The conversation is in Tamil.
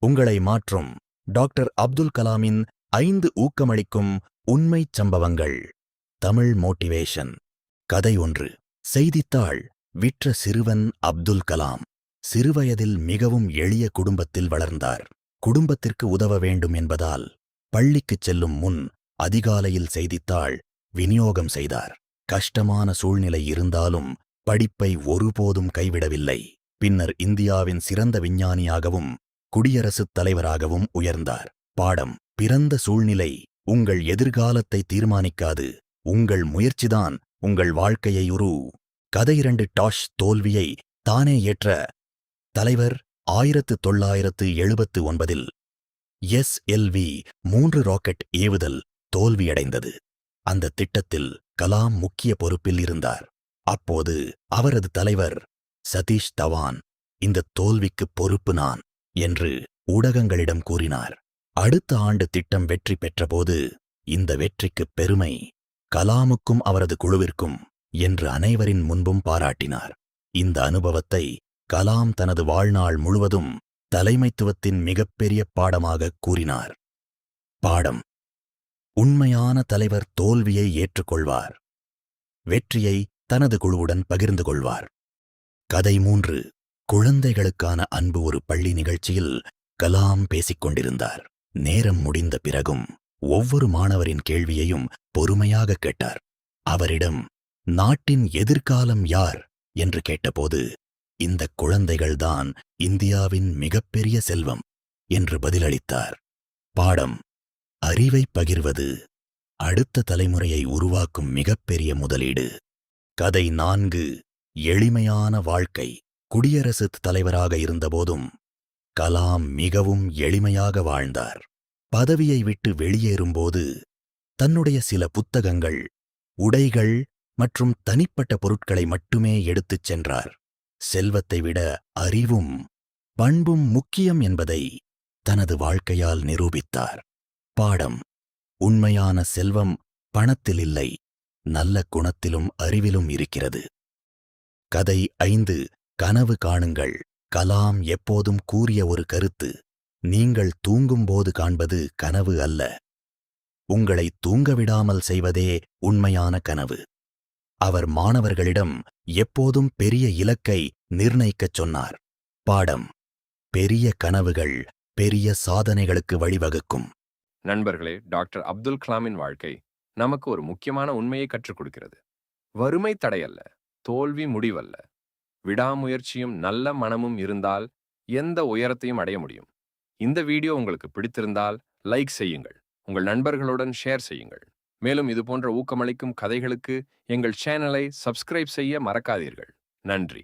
உங்களை மாற்றும் டாக்டர் அப்துல் கலாமின் 5 ஊக்கமளிக்கும் உண்மைச் சம்பவங்கள். தமிழ் மோட்டிவேஷன். கதை 1. செய்தித்தாள் விற்ற சிறுவன் அப்துல் கலாம். சிறுவயதில் மிகவும் எளிய குடும்பத்தில் வளர்ந்தார். குடும்பத்திற்கு உதவ வேண்டும் என்பதால் பள்ளிக்குச் செல்லும் முன் அதிகாலையில் செய்தித்தாள் விநியோகம் செய்தார். கஷ்டமான சூழ்நிலை இருந்தாலும் படிப்பை ஒருபோதும் கைவிடவில்லை. பின்னர் இந்தியாவின் சிறந்த விஞ்ஞானியாகவும் குடியரசுத் தலைவராகவும் உயர்ந்தார். பாடம்: பிறந்த சூழ்நிலை உங்கள் எதிர்காலத்தை தீர்மானிக்காது, உங்கள் முயற்சிதான் உங்கள் வாழ்க்கையை கதை 2. டாஷ் தோல்வியை தானே ஏற்ற தலைவர். 1979இல் SLV-3 ராக்கெட் ஏவுதல் தோல்வியடைந்தது. அந்த திட்டத்தில் கலாம் முக்கிய பொறுப்பில் இருந்தார். அப்போது அவரது தலைவர் சதீஷ் தவான், இந்த தோல்விக்கு பொறுப்பு நான் என்று ஊடகங்களிடம் கூறினார். அடுத்த ஆண்டு திட்டம் வெற்றி பெற்றபோது, இந்த வெற்றிக்கு பெருமை கலாமுக்கும் அவரது குழுவிற்கும் என்று அனைவரின் முன்பும் பாராட்டினார். இந்த அனுபவத்தை கலாம் தனது வாழ்நாள் முழுவதும் தலைமைத்துவத்தின் மிகப்பெரிய பாடமாக கூறினார். பாடம்: உண்மையான தலைவர் தோல்வியை ஏற்றுக்கொள்வார், வெற்றியை தனது குழுவுடன் பகிர்ந்து கொள்வார். கதை 3. குழந்தைகளுக்கான அன்பு. ஒரு பள்ளி நிகழ்ச்சியில் கலாம் பேசிக் கொண்டிருந்தார். நேரம் முடிந்த பிறகும் ஒவ்வொரு மாணவரின் கேள்வியையும் பொறுமையாக கேட்டார். அவரிடம் நாட்டின் எதிர்காலம் யார் என்று கேட்டபோது, இந்த குழந்தைகள்தான் இந்தியாவின் மிகப்பெரிய செல்வம் என்று பதிலளித்தார். பாடம்: அறிவை பகிர்வது அடுத்த தலைமுறையை உருவாக்கும் மிகப்பெரிய முதலீடு. கதை 4. எளிமையான வாழ்க்கை. குடியரசுத் தலைவராக இருந்தபோதும் கலாம் மிகவும் எளிமையாக வாழ்ந்தார். பதவியை விட்டு வெளியேறும்போது தன்னுடைய சில புத்தகங்கள், உடைகள் மற்றும் தனிப்பட்ட பொருட்களை மட்டுமே எடுத்துச் சென்றார். செல்வத்தை விட அறிவும் பண்பும் முக்கியம் என்பதை தனது வாழ்க்கையால் நிரூபித்தார். பாடம்: உண்மையான செல்வம் பணத்தில் இல்லை, நல்ல குணத்திலும் அறிவிலும் இருக்கிறது. கதை 5. கனவு காணுங்கள். கலாம் எப்போதும் கூறிய ஒரு கருத்து: நீங்கள் தூங்கும்போது காண்பது கனவு அல்ல, உங்களை தூங்கவிடாமல் செய்வதே உண்மையான கனவு. அவர் மாணவர்களிடம் எப்போதும் பெரிய இலக்கை நிர்ணயிக்கச் சொன்னார். பாடம்: பெரிய கனவுகள் பெரிய சாதனைகளுக்கு வழிவகுக்கும். நண்பர்களே, டாக்டர் அப்துல் கலாமின் வாழ்க்கை நமக்கு ஒரு முக்கியமான உண்மையை கற்றுக் கொடுக்கிறது. வறுமை தடையல்ல, தோல்வி முடிவல்ல. விடாமுயற்சியும் நல்ல மனமும் இருந்தால் எந்த உயரத்தையும் அடைய முடியும். இந்த வீடியோ உங்களுக்கு பிடித்திருந்தால் லைக் செய்யுங்கள், உங்கள் நண்பர்களுடன் ஷேர் செய்யுங்கள். மேலும் இதுபோன்ற ஊக்கமளிக்கும் கதைகளுக்கு எங்கள் சேனலை சப்ஸ்கிரைப் செய்ய மறக்காதீர்கள். நன்றி.